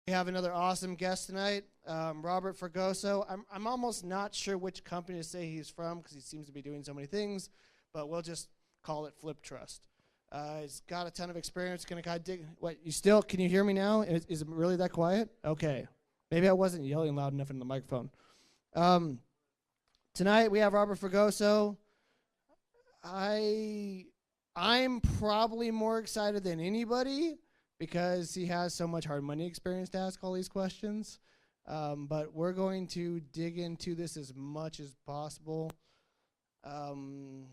We have another awesome guest tonight, Robert Fragoso. I'm almost not sure which company to say he's from because he seems to be doing so many things, but we'll just call it Flip Trust. He's got a ton of experience. Can you hear me now? Is it really that quiet? Okay. Maybe I wasn't yelling loud enough into the microphone. Tonight we have Robert Fragoso. I'm probably more excited than anybody because he has so much hard money experience to ask all these questions. But we're going to dig into this as much as possible. I don't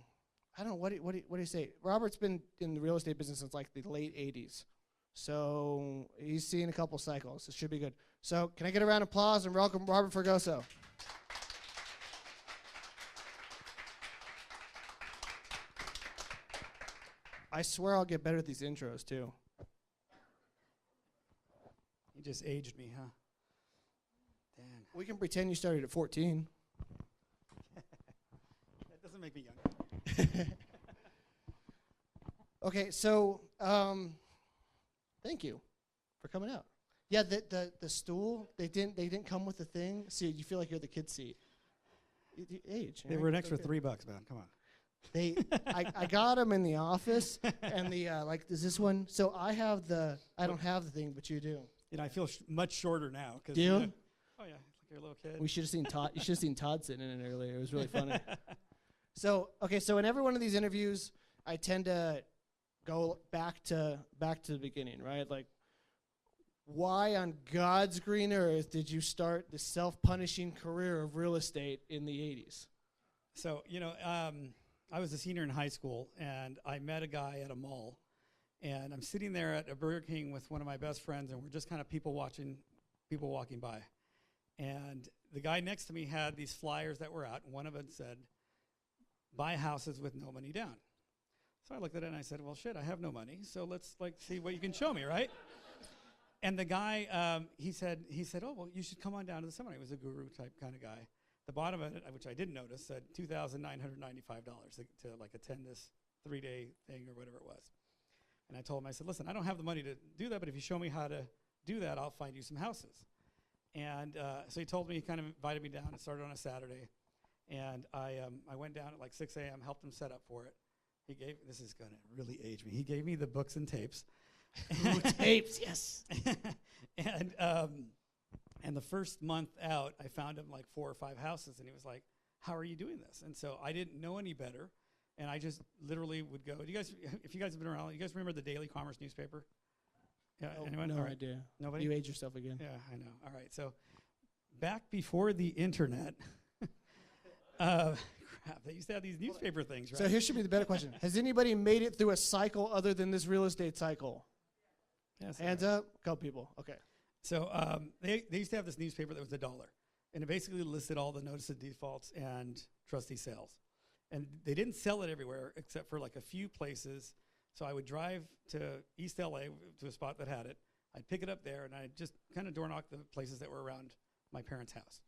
know, what do you say? Robert's been in the real estate business since like the late 80s. So he's seen a couple cycles. It should be good. So can I get a round of applause and welcome Robert Fragoso. I swear I'll get better at these intros too. You just aged me, huh? Dang. We can pretend you started at 14. That doesn't make me young. Okay, so thank you for coming out. Yeah, the stool, they didn't come with the thing, so you feel like you're the kid seat. Age. They were an extra $3, man. Come on. I got them in the office, and the is this one? So I don't have the thing, but you do. You know, I feel much shorter now. Do you? Oh yeah, it's like you're a little kid. We should have seen Todd. You should have seen Todd sitting in it earlier. It was really funny. So in every one of these interviews, I tend to go back to the beginning, right? Like, why on God's green earth did you start the self-punishing career of real estate in the 80s? So, I was a senior in high school, and I met a guy at a mall, and I'm sitting there at a Burger King with one of my best friends, and we're just kind of people walking by. And the guy next to me had these flyers that were out, and one of them said, "Buy houses with no money down." So I looked at it and I said, well, shit, I have no money, so let's see what you can show me, right? And the guy, he said, oh, well, you should come on down to the seminar. He was a guru type kind of guy. The bottom of it, which I didn't notice, said $2,995 to like attend this 3-day thing or whatever it was. And I told him, I said, listen, I don't have the money to do that, but if you show me how to do that, I'll find you some houses. And so he told me, he kind of invited me down. It started on a Saturday. And I went down at like 6 a.m., helped him set up for it. This is going to really age me. He gave me the books and tapes. Ooh, tapes, yes. And the first month out, I found him like 4 or 5 houses, and he was like, how are you doing this? And so I didn't know any better, and I just literally would go. If you guys have been around, you guys remember the Daily Commerce newspaper? Yeah, anyone? No idea. Nobody? You age yourself again. Yeah, I know. All right, so back before the internet, crap, they used to have these newspaper things, right? So here should be the better question. Has anybody made it through a cycle other than this real estate cycle? Yes. Hands up. A couple people. Okay. So they used to have this newspaper that was $1, and it basically listed all the notice of defaults and trustee sales. And they didn't sell it everywhere except for like a few places. So I would drive to East LA to a spot that had it. I'd pick it up there, and I'd just kind of door knock the places that were around my parents' house.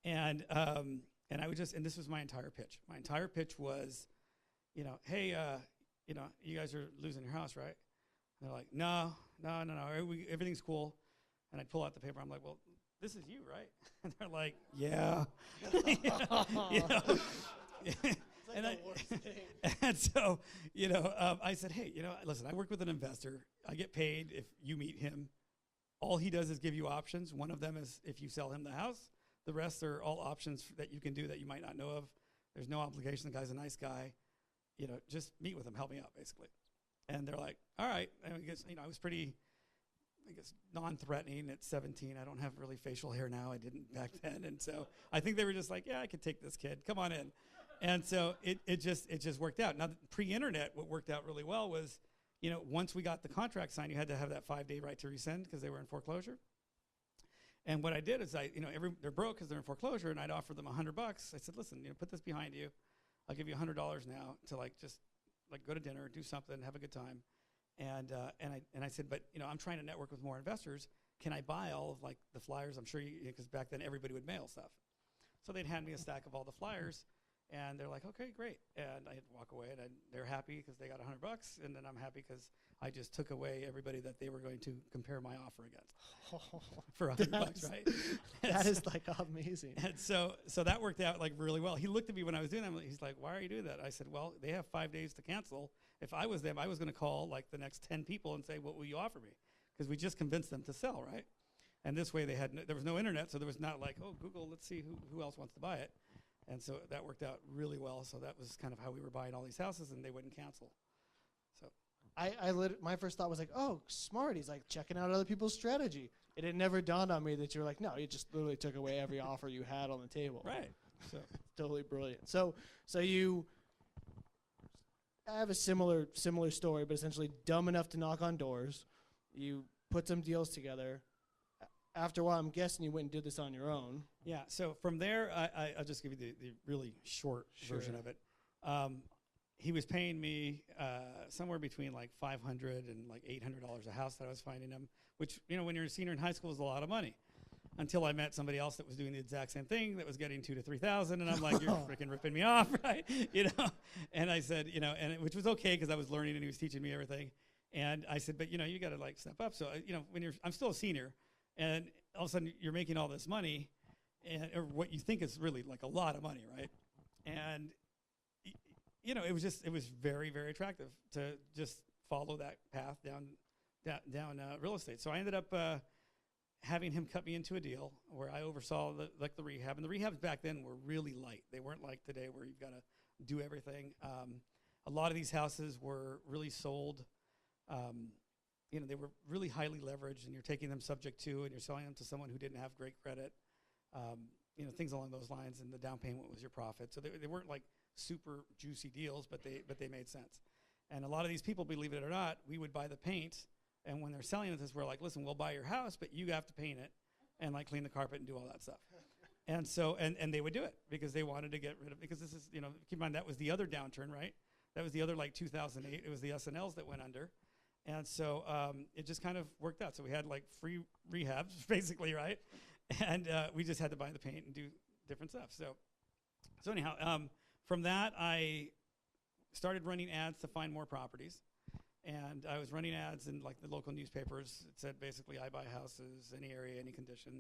And I would and this was my entire pitch. My entire pitch was, hey, you guys are losing your house, right? And they're like, no, everything's cool. And I'd pull out the paper. I'm like, well, this is you, right? And they're like, yeah. And so, I said, hey, listen, I work with an investor. I get paid if you meet him. All he does is give you options. One of them is if you sell him the house. The rest are all options that you can do that you might not know of. There's no obligation. The guy's a nice guy. Just meet with him. Help me out, basically. And they're like, all right. And I guess, I was pretty, non-threatening at 17. I don't have really facial hair now. I didn't back then. And so I think they were just like, yeah, I could take this kid. Come on in. And so it just worked out. Now, pre-internet, what worked out really well was, once we got the contract signed, you had to have that 5-day right to rescind because they were in foreclosure. And what I did is they're broke because they're in foreclosure, and I'd offer them $100. I said, listen, put this behind you. I'll give you $100 now to just go to dinner, do something, have a good time. And I said, but I'm trying to network with more investors. Can I buy all of the flyers? I'm sure because back then everybody would mail stuff. So they'd hand me a stack of all the flyers, And they're like, okay, great. And I had to walk away, and they're happy because they got $100, and then I'm happy because I just took away everybody that they were going to compare my offer against for $100, right? That is like amazing. And so that worked out like really well. He looked at me when I was doing that. He's like, why are you doing that? I said, well, they have 5 days to cancel. If I was them, I was going to call like the next 10 people and say, what will you offer me? Because we just convinced them to sell, right? And this way there was no internet, so there was not like, oh, Google, let's see who else wants to buy it. And so that worked out really well. So that was kind of how we were buying all these houses, and they wouldn't cancel. So my first thought was like, oh, smart. He's like checking out other people's strategy. It had never dawned on me that you were like, no, you just literally took away every offer you had on the table. Right. So totally brilliant. So I have a similar story, but essentially dumb enough to knock on doors. You put some deals together. After a while, I'm guessing you went and did this on your own. yeah. So from there, I'll just give you the really short version of it. He was paying me somewhere between like $500 and like $800 a house that I was finding him, which, you know, when you're a senior in high school is a lot of money. Until I met somebody else that was doing the exact same thing that was getting $2,000 to $3,000, and I'm like, you're freaking ripping me off, right? You know, and I said, you know, which was okay because I was learning and he was teaching me everything. And I said, but you know, you got to like step up. So you know, I'm still a senior, and all of a sudden you're making all this money, or what you think is really like a lot of money, right? And you know, it was very, very attractive to just follow that path down real estate. So I ended up having him cut me into a deal where I oversaw the rehab. And the rehabs back then were really light. They weren't like today where you've got to do everything. A lot of these houses were really sold. You know, they were really highly leveraged, and you're taking them subject to, and you're selling them to someone who didn't have great credit. You know, things along those lines, and the down payment was your profit. So they weren't like super juicy deals, but they made sense. And a lot of these people, believe it or not, we would buy the paint, and when they're selling it, we're like, listen, we'll buy your house, but you have to paint it and like clean the carpet and do all that stuff. And so, and they would do it because they wanted to get rid of, because this is, you know, keep in mind, that was the other downturn, right? That was the other, like 2008, it was the SNLs that went under. And so it just kind of worked out. So we had like free rehabs, basically, right? And we just had to buy the paint and do different stuff. So anyhow, from that, I started running ads to find more properties. And I was running ads in like the local newspapers. It said basically, I buy houses, any area, any condition.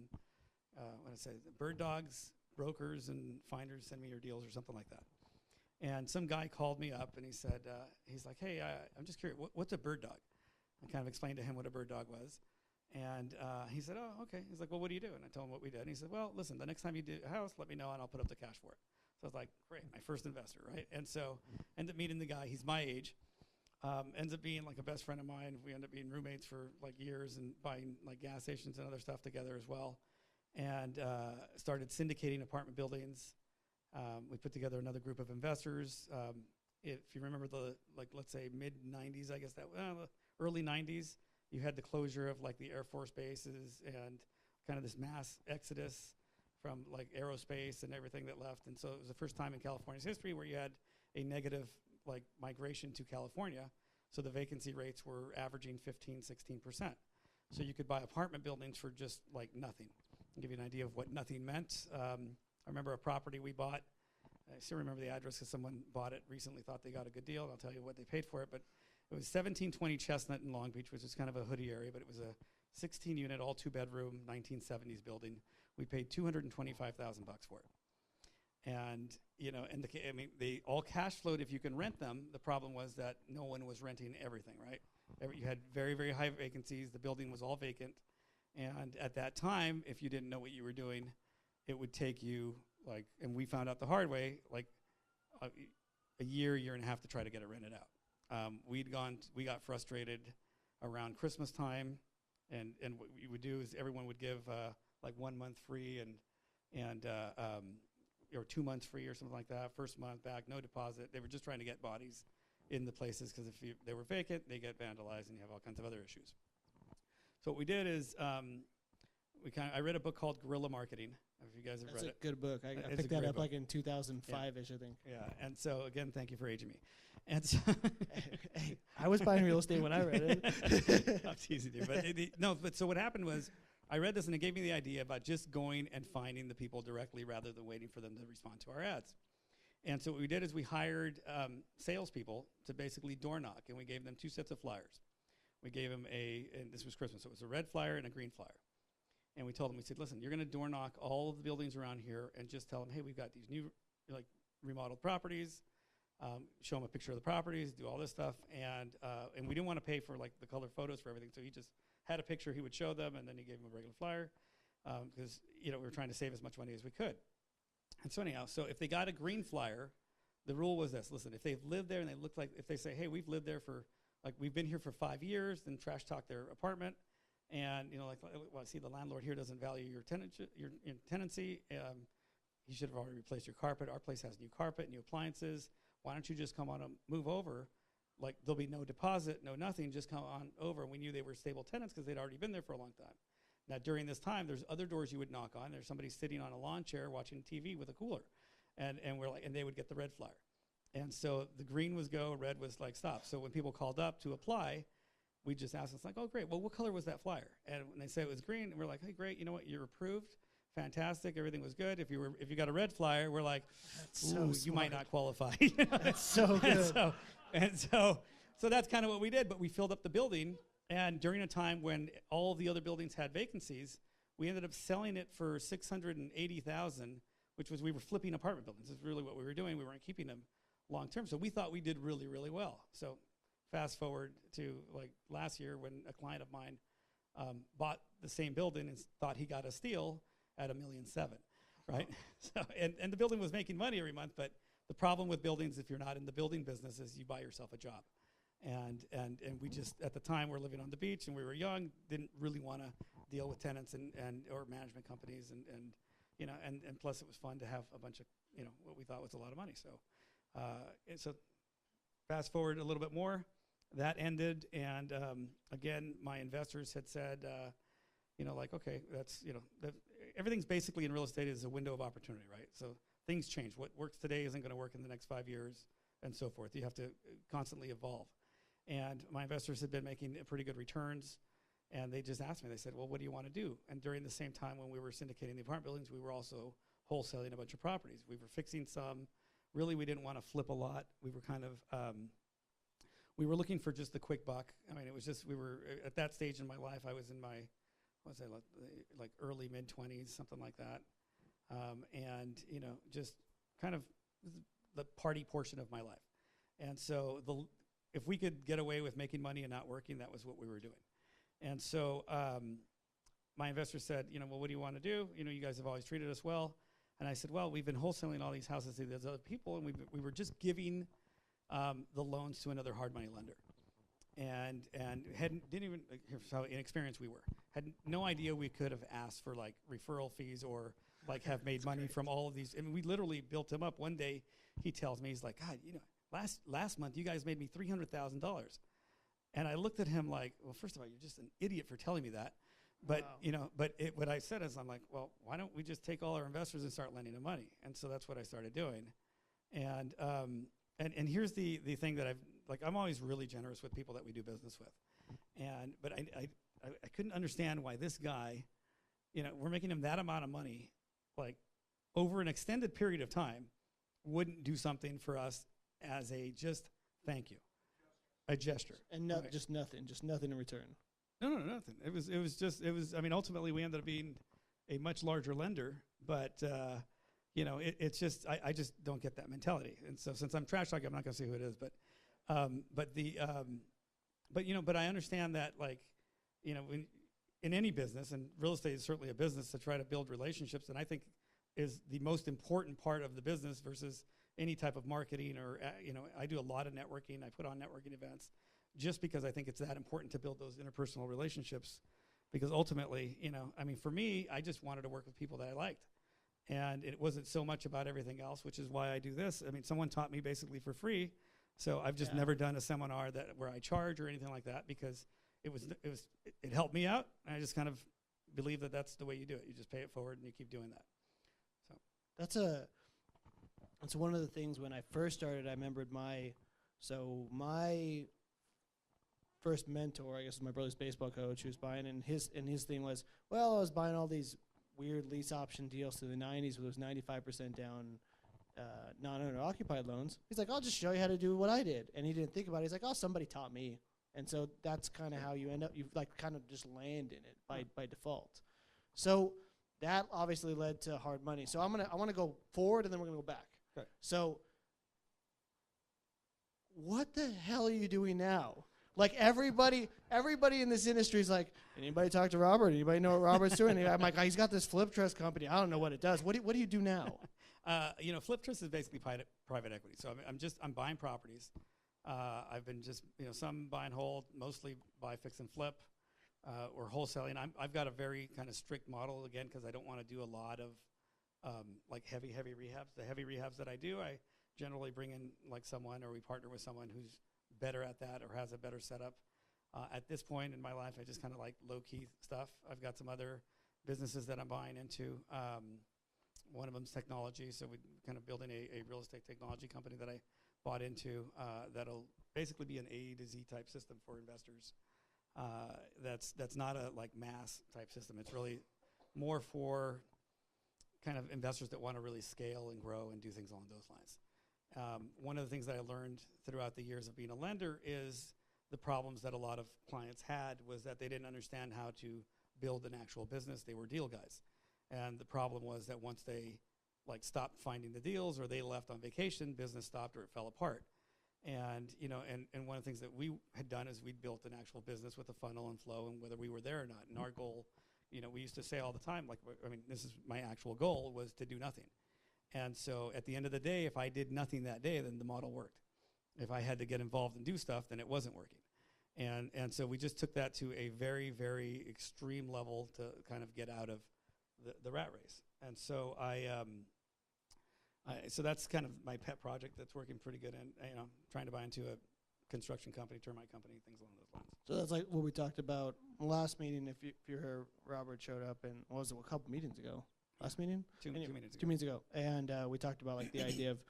What did I say? Bird dogs, brokers, and finders send me your deals or something like that. And some guy called me up and he said, he's like, hey, I'm just curious, what's a bird dog? I kind of explained to him what a bird dog was. And he said, oh, okay. He's like, well, what do you do? And I told him what we did. And he said, well, listen, the next time you do a house, let me know and I'll put up the cash for it. So I was like, great, my first investor, right? And so ended up meeting the guy. He's my age. Ends up being like a best friend of mine. We end up being roommates for like years and buying like gas stations and other stuff together as well. And started syndicating apartment buildings. We put together another group of investors. If you remember let's say mid 90s, I guess early 90s, you had the closure of like the Air Force bases and kind of this mass exodus from like aerospace and everything that left. And so it was the first time in California's history where you had a negative like migration to California. So the vacancy rates were averaging 15-16%. So you could buy apartment buildings for just like nothing. I'll give you an idea of what nothing meant. I remember a property we bought. I still remember the address because someone bought it recently, thought they got a good deal. And I'll tell you what they paid for it. But it was 1720 Chestnut in Long Beach, which is kind of a hoodie area, but it was a 16-unit, all two-bedroom, 1970s building. We paid $225,000 for it. And, you know, and they all cash flowed if you can rent them. The problem was that no one was renting everything, right? You had very, very high vacancies. The building was all vacant. And at that time, if you didn't know what you were doing, it would take you like, and we found out the hard way, like a year and a half to try to get it rented out. We got frustrated around Christmas time. And what we would do is everyone would give like 1 month free and or 2 months free or something like that. First month back, no deposit. They were just trying to get bodies in the places because if they were vacant, they get vandalized and you have all kinds of other issues. So what we did is I read a book called Guerrilla Marketing. If you guys have read it. That's a good book. I picked that up like in 2005-ish, I think. Yeah, and so again, thank you for aging me. And so hey, I was buying real estate when I read it. I'm teasing you, but so what happened was I read this and it gave me the idea about just going and finding the people directly rather than waiting for them to respond to our ads. And so what we did is we hired salespeople to basically door knock, and we gave them 2 sets of flyers. We gave them and this was Christmas, so it was a red flyer and a green flyer. And we told them, we said, listen, you're going to door knock all of the buildings around here and just tell them, hey, we've got these new remodeled properties. Show them a picture of the properties, do all this stuff. And we didn't want to pay for the color photos for everything. So he just had a picture he would show them, and then he gave them a regular flyer because we were trying to save as much money as we could. And so anyhow, so if they got a green flyer, the rule was this. Listen, if they've lived there and they look like, if they say, hey, we've lived there for, we've been here for 5 years, then trash talk their apartment. And, well, see, the landlord here doesn't value your tenancy. He should have already replaced your carpet. Our place has new carpet, new appliances. Why don't you just come on and move over? There'll be no deposit, no nothing, just come on over. And we knew they were stable tenants because they'd already been there for a long time. Now, during this time, there's other doors you would knock on. There's somebody sitting on a lawn chair watching TV with a cooler. And they would get the red flyer. And so the green was go, red was stop. So when people called up to apply, we just asked us oh, great. Well, what color was that flyer? And when they say it was green, we're like, hey, great. You know what? You're approved. Fantastic. Everything was good. If you got a red flyer, we're like, ooh, you might not qualify. That's so good. And so that's kind of what we did. But we filled up the building. And during a time when all the other buildings had vacancies, we ended up selling it for $680,000, which was we were flipping apartment buildings. That's really what we were doing. We weren't keeping them long term. So we thought we did really, really well. So fast forward to last year when a client of mine bought the same building and thought he got a steal at $1.7 million, right? So and the building was making money every month, but the problem with buildings, if you're not in the building business, is you buy yourself a job. And we just, at the time, we're living on the beach and we were young, didn't really want to deal with tenants or management companies and plus it was fun to have a bunch of, what we thought was a lot of money. So fast forward a little bit more, that ended, and again, my investors had said, okay, that's, everything's basically in real estate is a window of opportunity, right? So things change. What works today isn't going to work in the next 5 years, and so forth. You have to constantly evolve. And my investors had been making pretty good returns, and they just asked me, they said, well, what do you want to do? And during the same time when we were syndicating the apartment buildings, we were also wholesaling a bunch of properties. We were fixing some. Really, we didn't want to flip a lot. We were kind of, we were looking for just the quick buck. I mean, it was just, we were, at that stage in my life, I was in my, what was I, early, mid-20s, something like that. And, just kind of the party portion of my life. And so if we could get away with making money and not working, that was what we were doing. And so my investor said, well, what do you want to do? You guys have always treated us well. And I said, well, we've been wholesaling all these houses to these other people, and we were just giving the loans to another hard money lender. And didn't even, here's how inexperienced we were. Had no idea we could have asked for referral fees or have made money from all of these. I mean, we literally built him up. One day he tells me, he's like, God, last month you guys made me $300,000. And I looked at him like, well, first of all, you're just an idiot for telling me that. But, wow. What I said is, I'm like, well, why don't we just take all our investors and start lending them money? And so that's what I started doing. And here's the thing that I'm always really generous with people that we do business with. But I couldn't understand why this guy, we're making him that amount of money, over an extended period of time, wouldn't do something for us as a just thank you, a gesture. And right. just nothing in return. No, nothing. It was, I mean, ultimately we ended up being a much larger lender, but, it's just, I just don't get that mentality. And so since I'm trash talking, I'm not going to say who it is, but I understand that, when in any business, and real estate is certainly a business to try to build relationships, and I think is the most important part of the business versus any type of marketing or, I do a lot of networking. I put on networking events just because I think it's that important to build those interpersonal relationships, because ultimately, for me, I just wanted to work with people that I liked. And it wasn't so much about everything else, which is why I do this. I mean, someone taught me basically for free. So I've just never done a seminar where I charge or anything like that, because it helped me out. And I just kind of believe that that's the way you do it. You just pay it forward and you keep doing that. So that's one of the things when I first started. I remembered my first mentor, I guess, was my brother's baseball coach, who was buying, and his thing was, well, I was buying all these weird lease option deals through the 90s where it was 95% down non-owner occupied loans. He's like, I'll just show you how to do what I did. And he didn't think about it. He's like, oh, somebody taught me. And so that's kind of how you end up. You like kind of just land in it by default. So that obviously led to hard money. So I want to go forward and then we're gonna go back. Okay. So what the hell are you doing now? Like everybody in this industry is like, anybody talk to Robert? Anybody know what Robert's doing? And I'm like, he's got this flip trust company. I don't know what it does. What do you do now? Flip trust is basically private equity. So I'm buying properties. I've been just, some buy and hold, mostly buy, fix, and flip, or wholesaling. I've got a very kind of strict model, again, because I don't want to do a lot of like heavy rehabs. The heavy rehabs that I do, I generally bring in like someone, or we partner with someone who's better at that or has a better setup. At this point in my life, I just kind of like low-key stuff. I've got some other businesses that I'm buying into. One of them's technology, so we're kind of building a real estate technology company that I bought into that'll basically be an A to Z type system for investors. That's not a like mass type system. It's really more for kind of investors that want to really scale and grow and do things along those lines. One of the things that I learned throughout the years of being a lender is the problems that a lot of clients had was that they didn't understand how to build an actual business. They were deal guys. And the problem was that once they like stopped finding the deals or they left on vacation, business stopped or it fell apart. And, and one of the things that we had done is we'd built an actual business with a funnel and flow and whether we were there or not. And our goal, we used to say all the time, like, this is my actual goal was to do nothing. And so at the end of the day, if I did nothing that day, then the model worked. If I had to get involved and do stuff, then it wasn't working. And so we just took that to a very, very extreme level to kind of get out of the rat race. And so so that's kind of my pet project that's working pretty good. And, trying to buy into a construction company, termite company, things along those lines. So that's like what we talked about last meeting. If you're here, Robert showed up and what was it, a couple meetings ago? Last meeting? Two meetings ago. 2 meetings ago. And we talked about like the idea of,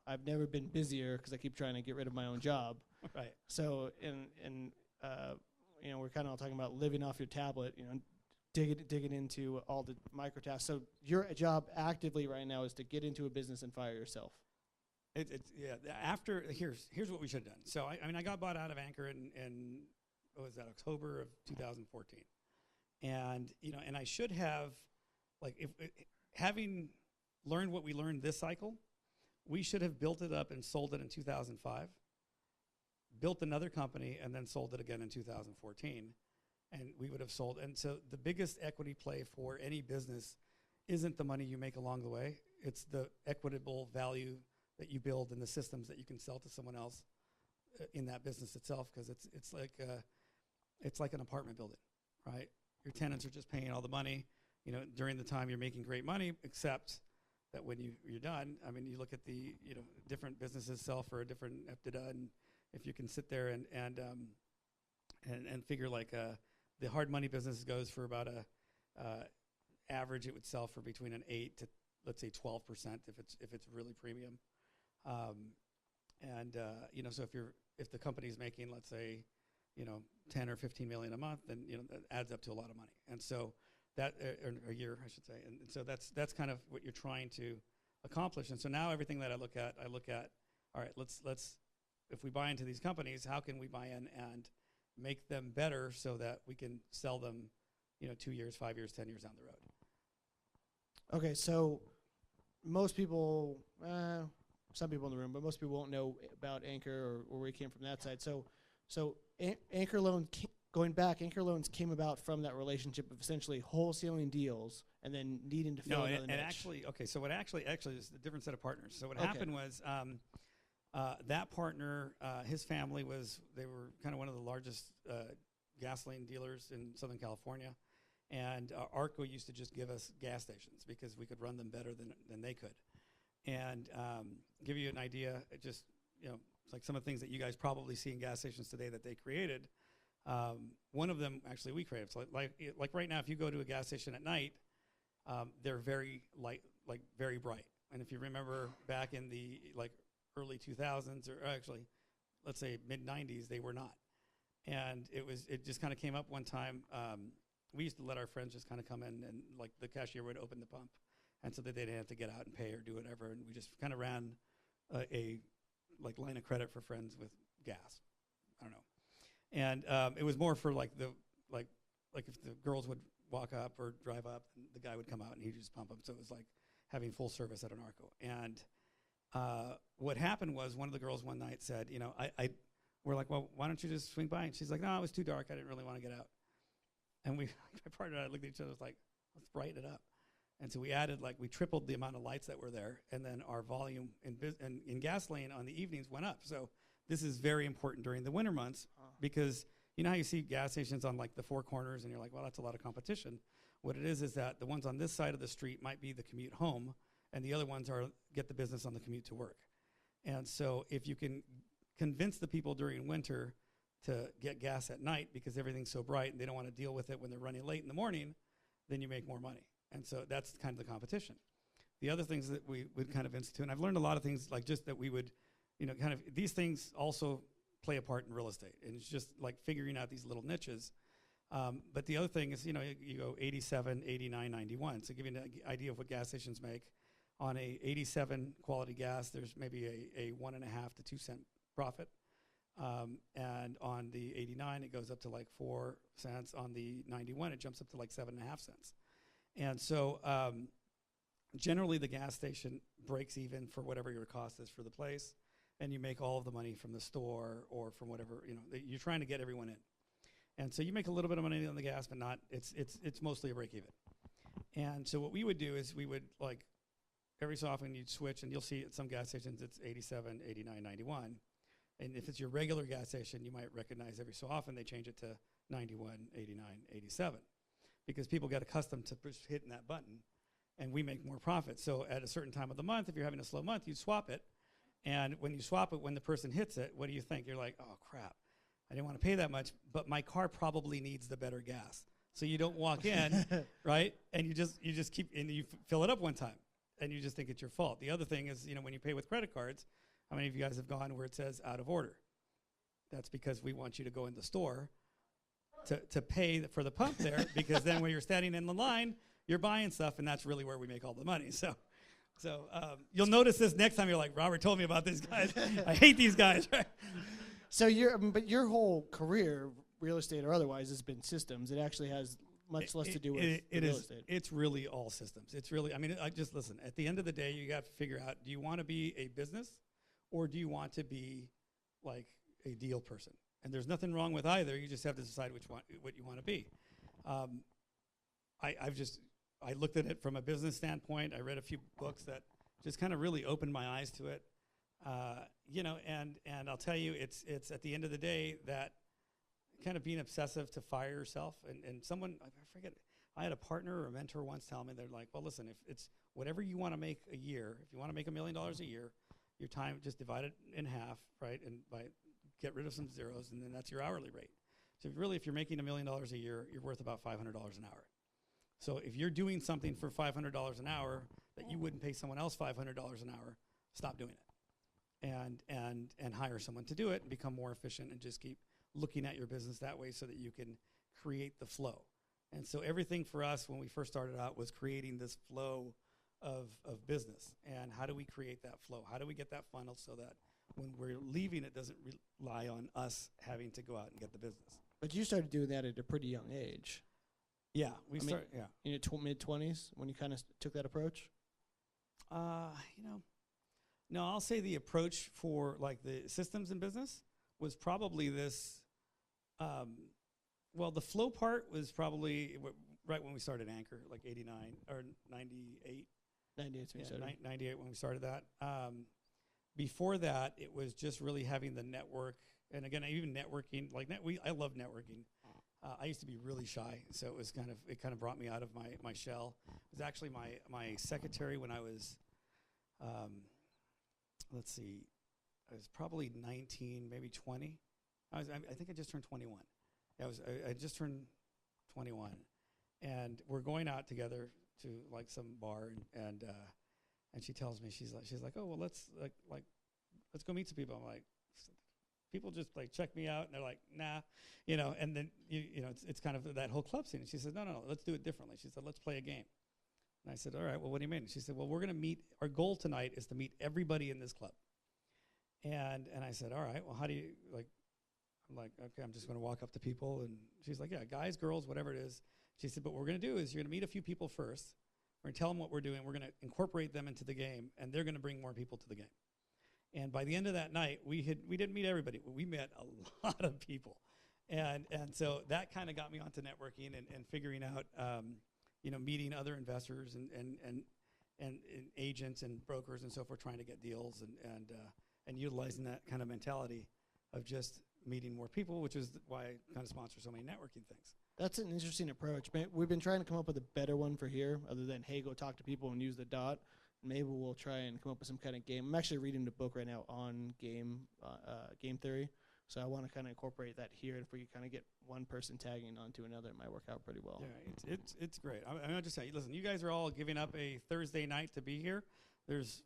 I've never been busier because I keep trying to get rid of my own job. Right. So, we're kind of all talking about living off your tablet, digging into all the micro tasks. So your job actively right now is to get into a business and fire yourself. After here's what we should have done. So I got bought out of Anchor in what was that, October of 2014, and and I should have having learned what we learned this cycle, we should have built it up and sold it in 2005, built another company and then sold it again in 2014, and we would have sold. And so the biggest equity play for any business isn't the money you make along the way, it's the equitable value that you build and the systems that you can sell to someone else in that business itself, because it's like an apartment building, right? Your tenants are just paying all the money, during the time you're making great money, except that when you're done, you look at the, different businesses sell for a different EBITDA, and if you can sit there and figure like the hard money business goes for about average, it would sell for between an 8 to let's say 12% if it's really premium, so if the company's making, let's say, 10 or 15 million a month, then that adds up to a lot of money, and so that or a year, I should say, and so that's kind of what you're trying to accomplish. And so now everything that I look at, all right, let's if we buy into these companies, how can we buy in and make them better so that we can sell them, 2 years, 5 years, 10 years down the road. Okay, so most people, some people in the room, but most people won't know about Anchor or where we came from that side. So Anchor Loan, going back, Anchor Loans came about from that relationship of essentially wholesaling deals and then needing to fill another niche. So what actually is a different set of partners. So what happened was that partner, his family they were kind of one of the largest gasoline dealers in Southern California. And ARCO used to just give us gas stations because we could run them better than they could. And give you an idea, it's like some of the things that you guys probably see in gas stations today that they created. One of them actually we created. So like right now, if you go to a gas station at night, they're very light, like very bright. And if you remember back in the early 2000s, or actually, let's say mid 90s, they were not. And it just kind of came up one time. We used to let our friends just kind of come in and the cashier would open the pump and so that they didn't have to get out and pay or do whatever. And we just kind of ran a like line of credit for friends with gas. I don't know. And it was more for like if the girls would walk up or drive up, and the guy would come out and he'd just pump them. So it was like having full service at an Arco. And what happened was one of the girls one night said, you know, we're like, well, why don't you just swing by? And she's like, no, it was too dark. I didn't really want to get out. And my partner and I looked at each other, was like, let's brighten it up. And so we added, like, we tripled the amount of lights that were there, and then our volume in gasoline on the evenings went up. So this is very important during the winter months because you know how you see gas stations on like the four corners, and you're like, well, that's a lot of competition. What it is that the ones on this side of the street might be the commute home, and the other ones are get the business on the commute to work. And so if you can convince the people during winter to get gas at night because everything's so bright and they don't want to deal with it when they're running late in the morning, then you make more money. And so that's kind of the competition. The other things that we would kind of institute, and I've learned a lot of things like just that we would, you know, kind of, these things also play a part in real estate. And it's just like figuring out these little niches. But the other thing is, you know, you go 87, 89, 91. So give you an idea of what gas stations make. On a 87 quality gas, there's maybe a 1.5 to 2 cent profit. And on the 89, it goes up to like 4 cents. On the 91, it jumps up to like 7.5 cents. And so generally the gas station breaks even for whatever your cost is for the place, and you make all of the money from the store or from whatever, you know, you're trying to get everyone in. And so you make a little bit of money on the gas, but not, it's mostly a break even. And so what we would do is we would, like, every so often you'd switch, and you'll see at some gas stations it's 87, 89, 91. And if it's your regular gas station, you might recognize every so often they change it to 91, 89, 87. Because people get accustomed to just hitting that button, and we make more profit. So at a certain time of the month, if you're having a slow month, you swap it. And when you swap it, when the person hits it, what do you think? You're like, oh, crap. I didn't want to pay that much, but my car probably needs the better gas. So you don't walk in, right? And you just keep, and you fill it up one time, and you just think it's your fault. The other thing is, you know, when you pay with credit cards, how many of you guys have gone where it says out of order? That's because we want you to go in the store to pay for the pump there, because then when you're standing in the line, you're buying stuff, and that's really where we make all the money. So you'll notice this next time. You're like, Robert told me about these guys. I hate these guys. Right? So but your whole career, real estate or otherwise, has been systems. It actually has much less to do with real estate. It's really all systems. It's really, I mean, I just listen. At the end of the day, you have to figure out: do you want to be a business, or do you want to be like a deal person? And there's nothing wrong with either. You just have to decide what you want to be. I looked at it from a business standpoint. I read a few books that just kind of really opened my eyes to it. You know, and I'll tell you, it's at the end of the day that kind of being obsessive to fire yourself. And someone, I forget, I had a partner or a mentor once tell me, they're like, well, listen, if it's whatever you want to make a year, if you want to make $1 million a year, your time just divide it in half, right? And get rid of some zeros, and then that's your hourly rate. So really, if you're making $1 million a year, you're worth about $500 an hour. So if you're doing something for $500 an hour that you wouldn't pay someone else $500 an hour, stop doing it, and hire someone to do it, and become more efficient, and just keep looking at your business that way so that you can create the flow. And so everything for us when we first started out was creating this flow of business. And how do we create that flow? How do we get that funnel so that when we're leaving, it doesn't rely on us having to go out and get the business? But you started doing that at a pretty young age. Yeah, in your mid-20s when you kind of took that approach? You know, no, I'll say the approach for like the systems in business was probably this, well, the flow part was probably right when we started Anchor, like 89 or 98. 98 when we started that. Before that, it was just really having the network. And again, even networking, like I love networking. I used to be really shy, so it kind of brought me out of my shell. It was actually my secretary when I was, let's see, I was probably 19, maybe 20. I think I just turned 21. I just turned 21, and we're going out together to like some bar, and she tells me, she's like, oh, well, let's go meet some people. I'm like, people just like check me out, and they're like, nah, you know. And then you know it's kind of that whole club scene. And she said, no, let's do it differently. She said, let's play a game. And I said, all right, well, what do you mean? She said, well, we're going to meet, our goal tonight is to meet everybody in this club. And I said, all right, well, how do you, like, I'm like, okay, I'm just going to walk up to people. And she's like, yeah, guys, girls, whatever it is. She said, but what we're going to do is you're going to meet a few people first. We're going to tell them what we're doing. We're going to incorporate them into the game, and they're going to bring more people to the game. And by the end of that night, we didn't meet everybody, but we met a lot of people. And so that kind of got me onto networking and figuring out, meeting other investors and agents and brokers and so forth, trying to get deals and utilizing that kind of mentality of just meeting more people, which is why I kind of sponsor so many networking things. That's an interesting approach. We've been trying to come up with a better one for here, other than, hey, go talk to people and use the dot. Maybe we'll try and come up with some kind of game. I'm actually reading the book right now on game theory, so I want to kind of incorporate that here. If we kind of get one person tagging onto another, it might work out pretty well. Yeah, it's great. I'll just say, listen, you guys are all giving up a Thursday night to be here. There's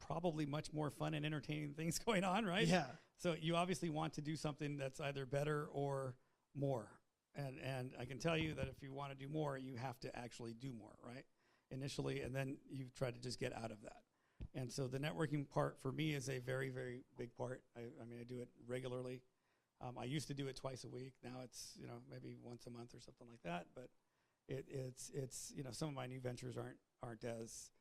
probably much more fun and entertaining things going on, right? Yeah. So you obviously want to do something that's either better or more. And I can tell you that if you want to do more, you have to actually do more, right? Initially, and then you try to just get out of that. And so the networking part for me is a very, very big part. I do it regularly. I used to do it twice a week. Now it's, maybe once a month or something like that. But it's some of my new ventures aren't as,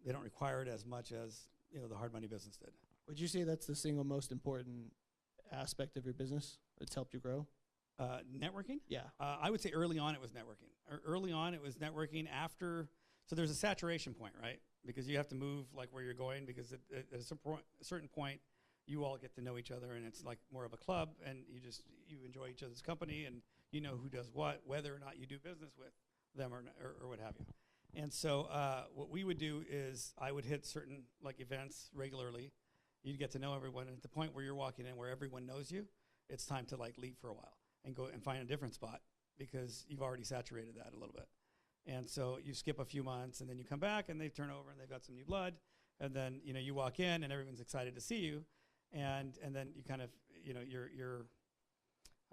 they don't require it as much as, the hard money business did. Would you say that's the single most important aspect of your business that's helped you grow? Networking? Yeah. I would say early on it was networking. Early on it was networking after, so there's a saturation point, right? Because you have to move like where you're going, because at a certain point, you all get to know each other, and it's like more of a club, and you enjoy each other's company, and you know who does what, whether or not you do business with them or what have you. And so what we would do is I would hit certain like events regularly. You'd get to know everyone, and at the point where you're walking in where everyone knows you, it's time to like leave for a while and go and find a different spot, because you've already saturated that a little bit. And so you skip a few months, and then you come back, and they turn over, and they've got some new blood. And then, you walk in, and everyone's excited to see you. And then you kind of,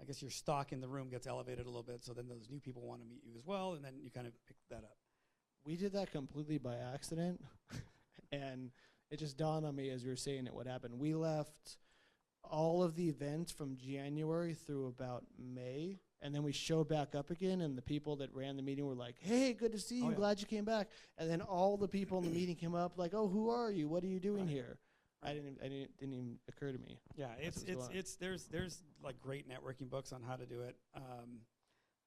I guess your stock in the room gets elevated a little bit. So then those new people want to meet you as well, and then you kind of pick that up. We did that completely by accident. And it just dawned on me as we were saying it what happened. We left all of the events from January through about May, and then we showed back up again, and the people that ran the meeting were like, hey, good to see you, glad you came back. And then all the people in the meeting came up like, oh, who are you? What are you doing here? Didn't even occur to me. Yeah, there's like great networking books on how to do it.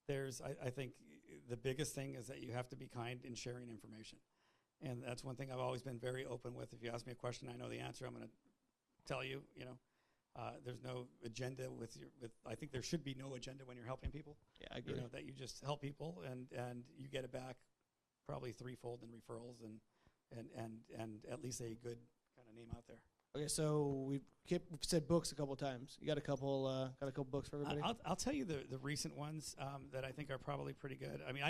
I think the biggest thing is that you have to be kind in sharing information. And that's one thing I've always been very open with. If you ask me a question, I know the answer, I'm going to tell you, there's no agenda I think there should be no agenda when you're helping people. Yeah, I agree. That you just help people and you get it back probably threefold in referrals and at least a good kind of name out there. Okay, so we've said books a couple of times. You got a couple books for everybody? I'll tell you the recent ones that I think are probably pretty good. I mean,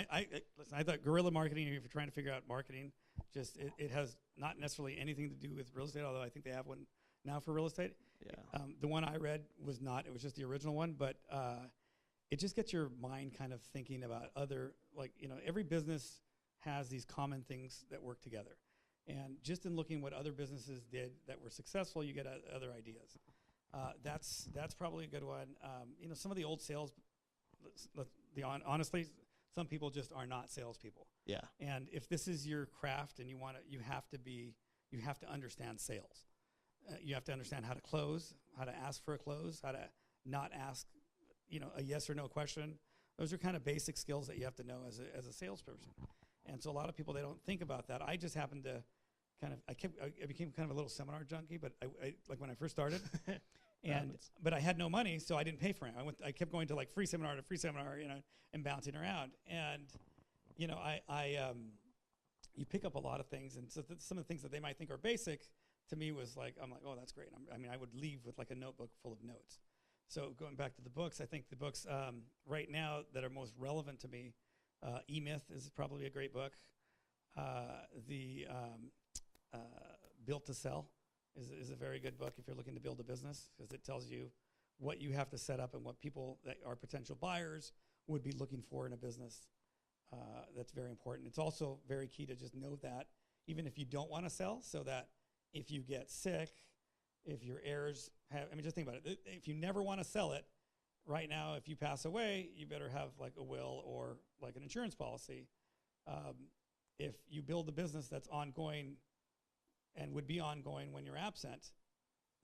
listen, I thought guerrilla marketing, if you're trying to figure out marketing, just it has not necessarily anything to do with real estate, although I think they have one now for real estate. Yeah. The one I read was not. It was just the original one, but it just gets your mind kind of thinking about other, every business has these common things that work together. And just in looking what other businesses did that were successful, you get other ideas. That's probably a good one. Some of the old sales, honestly, some people just are not salespeople. Yeah. And if this is your craft and you have to understand sales. You have to understand how to close, how to ask for a close, how to not ask, a yes or no question. Those are kind of basic skills that you have to know as a salesperson. And so a lot of people, they don't think about that. I just happened to I became kind of a little seminar junkie, but I like when I first started, but I had no money, so I didn't pay for it. I kept going to like free seminar to free seminar, and bouncing around. And, you pick up a lot of things. And so some of the things that they might think are basic, to me I'm like, oh, that's great. I would leave with like a notebook full of notes. So going back to the books, I think the books right now that are most relevant to me, E-Myth is probably a great book. Built to Sell is a very good book if you're looking to build a business, because it tells you what you have to set up and what people that are potential buyers would be looking for in a business That's very important. It's also very key to just know that even if you don't want to sell, so that if you get sick, if your heirs have, I mean, just think about it. If you never want to sell it, right now, if you pass away, you better have like a will or like an insurance policy. If you build a business that's ongoing and would be ongoing when you're absent,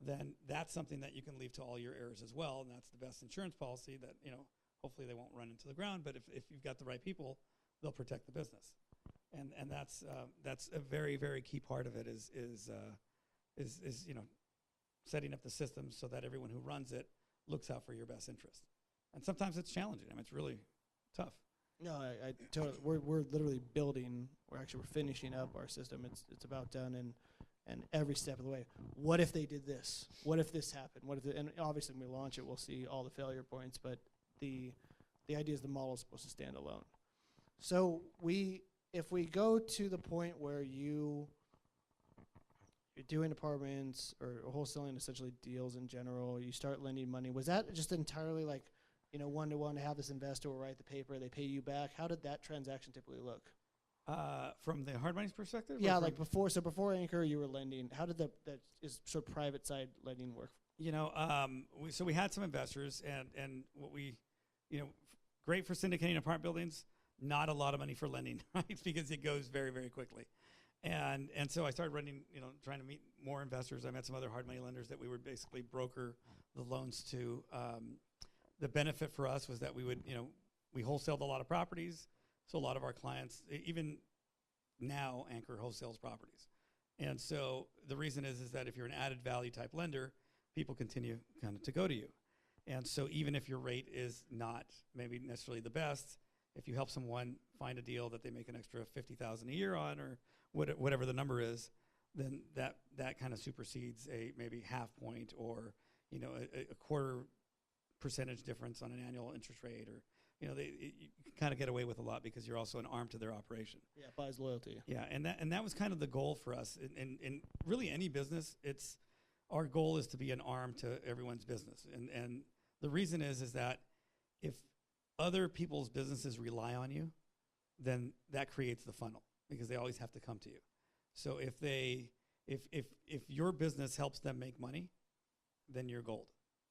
then that's something that you can leave to all your heirs as well, and that's the best insurance policy that, you know, hopefully they won't run into the ground, but if you've got the right people, they'll protect the business. And that's a very, very key part of it is you know, setting up the systems so that everyone who runs it looks out for your best interest. And sometimes it's challenging. I mean, it's really tough. No, I totally. We're literally building. We're finishing up our system. It's about done, and every step of the way. What if they did this? What if this happened? What if? And obviously, when we launch it, we'll see all the failure points. But the idea is the model is supposed to stand alone. So if we go to the point where you're doing apartments or wholesaling essentially deals in general, you start lending money. Was that just entirely like, you know, one-to-one to have this investor will write the paper, they pay you back? How did that transaction typically look? From the hard money's perspective? Yeah, like before Anchor, you were lending. How did that is sort of private side lending work? You know, we had some investors, and what we, you know, great for syndicating apartment buildings, not a lot of money for lending, right? Because it goes very, very quickly. And so I started running, you know, trying to meet more investors. I met some other hard money lenders that we would basically broker the loans to. The benefit for us was that we would, you know, we wholesaled a lot of properties. So a lot of our clients, even now, Anchor wholesales properties. And so the reason is that if you're an added value type lender, people continue kind of to go to you. And so even if your rate is not maybe necessarily the best, if you help someone find a deal that they make an extra $50,000 a year on, or whatever the number is, then that kind of supersedes a maybe half point or, you know, a quarter percentage difference on an annual interest rate, or, you know, you kind of get away with a lot because you're also an arm to their operation. Yeah, buys loyalty. Yeah, and that was kind of the goal for us. In really any business, our goal is to be an arm to everyone's business. And the reason is that if other people's businesses rely on you, then that creates the funnel because they always have to come to you. So if your business helps them make money, then you're gold.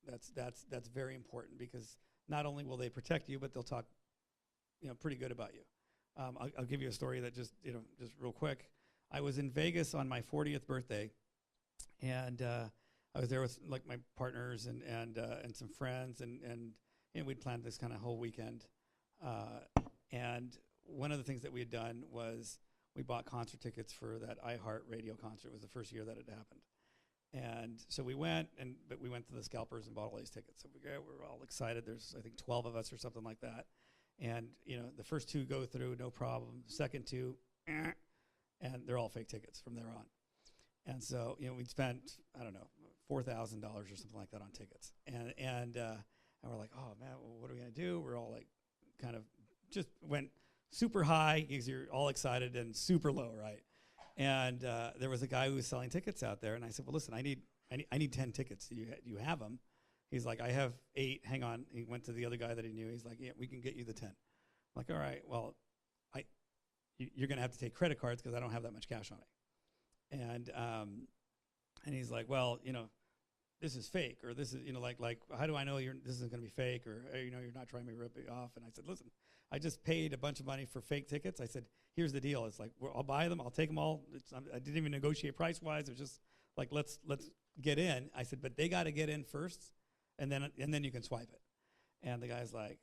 That's very important because not only will they protect you, but they'll talk, you know, pretty good about you. I'll give you a story that just real quick. I was in Vegas on my 40th birthday, and I was there with like my partners and some friends, and we'd planned this kind of whole weekend. And one of the things that we had done was we bought concert tickets for that iHeartRadio concert. It was the first year that it happened. And so we went, but we went to the scalpers and bought all these tickets. So we were all excited. There's, I think, 12 of us or something like that. And, you know, the first two go through, no problem. Second two, and they're all fake tickets from there on. And so, you know, we'd spent, I don't know, $4,000 or something like that on tickets. And we're like, oh, man, well, what are we going to do? We're all like kind of just went super high because you're all excited and super low, right? And there was a guy who was selling tickets out there, and I said, well, listen, I need 10 tickets. You have them? He's like, I have 8. Hang on. He went to the other guy that he knew. He's like, yeah, we can get you the 10. I'm like, all right, well, you're going to have to take credit cards because I don't have that much cash on me. And he's like, well, you know, this is fake, or this is, you know, like how do I know this isn't going to be fake, or, you know, you're not trying to rip me off? And I said, listen, I just paid a bunch of money for fake tickets. I said, here's the deal. It's like, I'll buy them. I'll take them all. I didn't even negotiate price-wise. It was just like, let's get in. I said, but they got to get in first, and then you can swipe it. And the guy's like,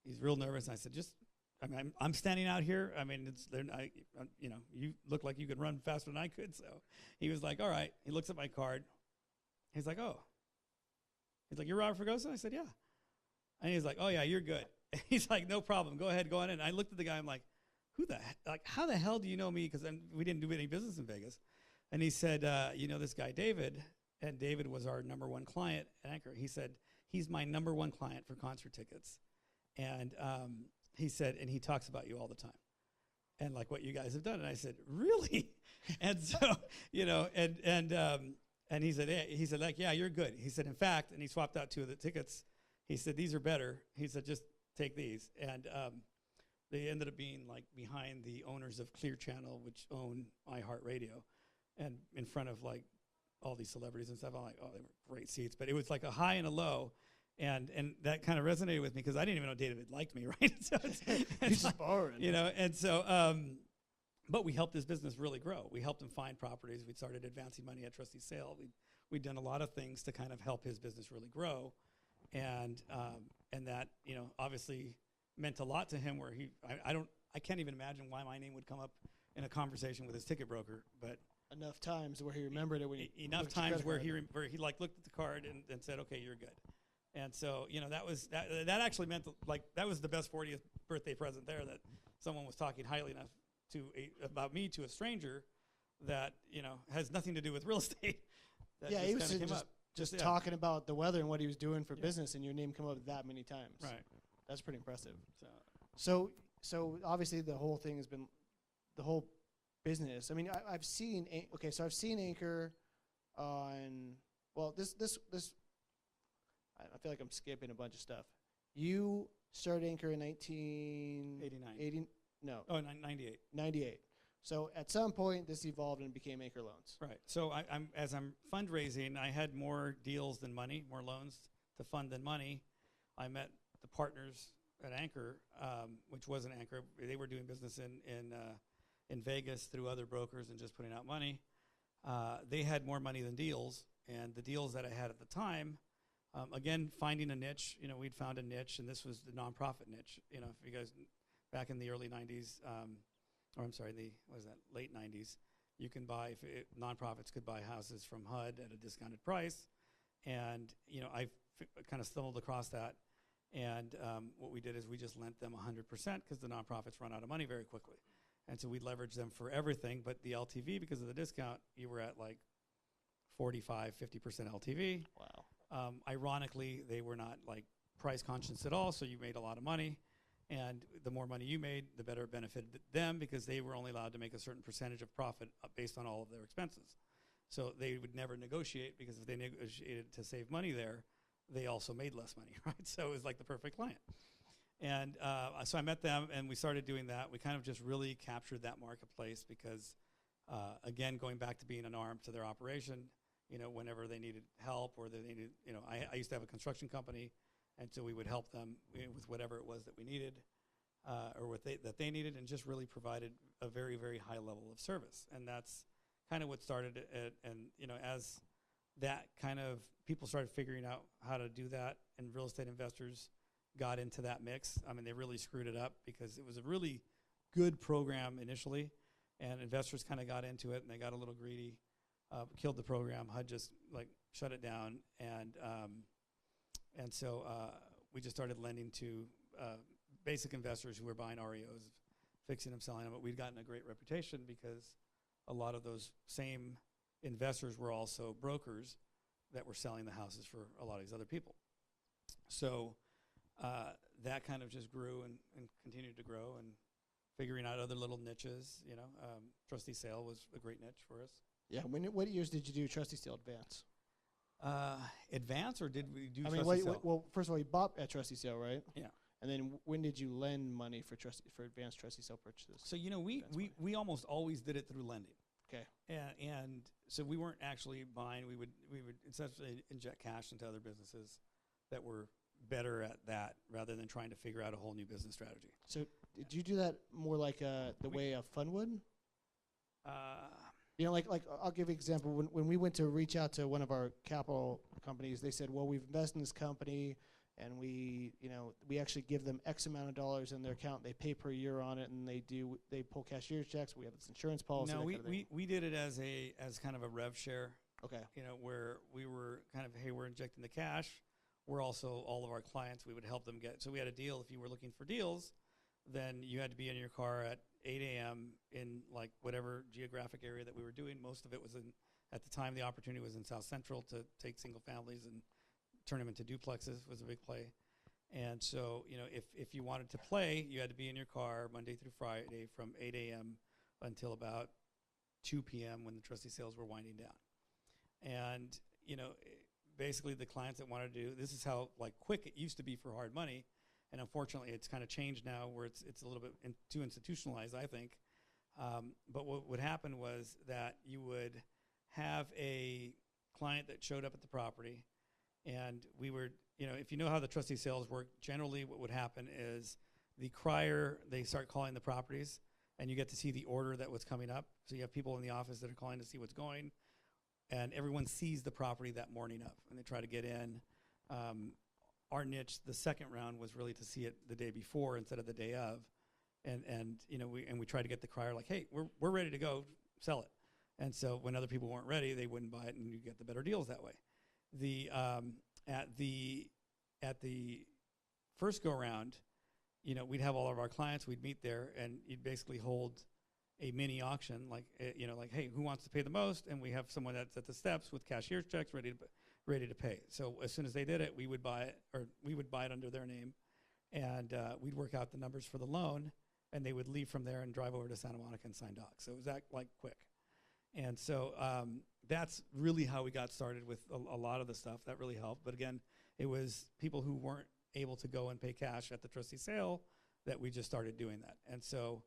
he's real nervous. And I said, I'm standing out here. I mean, you know, you look like you could run faster than I could. So he was like, all right. He looks at my card. He's like, oh. He's like, you're Robert Fragoso? I said, yeah. And he's like, oh, yeah, you're good. He's like, no problem. Go ahead, go on in. And I looked at the guy. I'm like, how the hell do you know me? Because we didn't do any business in Vegas. And he said, you know this guy, David. And David was our number one client at Anchor. He said, he's my number one client for concert tickets. And he said, and he talks about you all the time. And like what you guys have done. And I said, really? And so, you know, and he said, like, yeah, you're good. He said, in fact, and he swapped out 2 of the tickets. He said, these are better. He said, just take these. And they ended up being like behind the owners of Clear Channel, which own iHeartRadio, and in front of like all these celebrities and stuff. I'm like, oh, they were great seats, but it was like a high and a low. And that kind of resonated with me because I didn't even know David liked me, right? So He's just borrowing. you know, and so, but we helped his business really grow. We helped him find properties. We started advancing money at trustee sale. We'd done a lot of things to kind of help his business really grow, and that, you know, obviously meant a lot to him. Where I can't even imagine why my name would come up in a conversation with his ticket broker, but enough times where he remembered it when he enough times where he like looked at the card and said, okay, you're good. And so, you know, that actually meant like that was the best 40th birthday present there, that someone was talking highly enough about me to a stranger that, you know, has nothing to do with real estate. Yeah, he was just talking about the weather and what he was doing for business, and your name come up that many times. Right. That's pretty impressive. So obviously the whole thing has been the whole business. I mean, I've seen I've seen Anchor on this. I feel like I'm skipping a bunch of stuff. You started Anchor in 1989. No. Oh, 98. 98. So at some point, this evolved and became Anchor Loans. Right. So as I'm fundraising, I had more deals than money, more loans to fund than money. I met the partners at Anchor, which wasn't Anchor. They were doing business in Vegas through other brokers and just putting out money. They had more money than deals, and the deals that I had at the time. Again, finding a niche, you know, we'd found a niche, and this was the nonprofit niche. You know, if you guys, back in the early 90s, late 90s, you can buy, nonprofits could buy houses from HUD at a discounted price. And, you know, I kind of stumbled across that. And what we did is we just lent them 100% because the nonprofits run out of money very quickly. And so we leveraged them for everything, but the LTV, because of the discount, you were at like 45, 50% LTV. Wow. Ironically, they were not like price conscious at all, so you made a lot of money. And the more money you made, the better it benefited them, because they were only allowed to make a certain percentage of profit based on all of their expenses. So they would never negotiate, because if they negotiated to save money there, they also made less money, right? So it was like the perfect client. And so I met them, and we started doing that. We kind of just really captured that marketplace because, again, going back to being an arm to their operation, you know, whenever they needed help or they needed, you know, I used to have a construction company, and so we would help them with whatever it was that we needed or that they needed, and just really provided a very, very high level of service. And that's kind of what started it. And, you know, as that kind of people started figuring out how to do that, and real estate investors got into that mix, I mean, they really screwed it up, because it was a really good program initially, and investors kind of got into it, and they got a little greedy. Killed the program. HUD just like shut it down, and so we just started lending to basic investors who were buying REOs, fixing them, selling them. But we'd gotten a great reputation because a lot of those same investors were also brokers that were selling the houses for a lot of these other people. So that kind of just grew and continued to grow, and figuring out other little niches. You know, trustee sale was a great niche for us. Yeah. What years did you do trustee sale advance? Advance, or did we do I trustee mean, sale? well, first of all, you bought at trustee sale, right? Yeah. And then when did you lend money for advanced trustee sale purchases? So, you know, we almost always did it through lending. Okay. And so we weren't actually buying. We would essentially inject cash into other businesses that were better at that, rather than trying to figure out a whole new business strategy. So did you do that more like the way a fund would? You know, like I'll give you an example. When we went to reach out to one of our capital companies, they said, well, we've invested in this company, and we actually give them X amount of dollars in their account. They pay per year on it, and they pull cashier's checks. We have this insurance policy. No, we did it as kind of a rev share. Okay. You know, where we were kind of, hey, we're injecting the cash. We're also, all of our clients, we would help them get. So we had a deal. If you were looking for deals, then you had to be in your car at 8 a.m. in like whatever geographic area that we were doing. Most of it was at the time, the opportunity was in South Central to take single families and turn them into duplexes was a big play. And so, you know, if you wanted to play, you had to be in your car Monday through Friday from 8 a.m. until about 2 p.m. when the trustee sales were winding down. And, you know, basically the clients that wanted to do, this is how like quick it used to be for hard money. And unfortunately, it's kind of changed now where it's a little bit too institutionalized, I think. But what would happen was that you would have a client that showed up at the property, and we were, if you know how the trustee sales work, generally what would happen is the crier, they start calling the properties, and you get to see the order that was coming up. So you have people in the office that are calling to see what's going, and everyone sees the property that morning of, and they try to get in. Our niche, the second round, was really to see it the day before instead of the day of, and we try to get the crier like, hey, we're ready to go, sell it. And so when other people weren't ready, they wouldn't buy it, and you get the better deals that way. At the first go round, we'd have all of our clients, we'd meet there, and you'd basically hold a mini auction, like hey, who wants to pay the most? And we have someone that's at the steps with cashier's checks ready to pay. So as soon as they did it, we would buy it under their name, and we'd work out the numbers for the loan, and they would leave from there and drive over to Santa Monica and sign docs. So it was that quick. And so that's really how we got started with a lot of the stuff. That really helped. But again, it was people who weren't able to go and pay cash at the trustee sale that we just started doing that. And so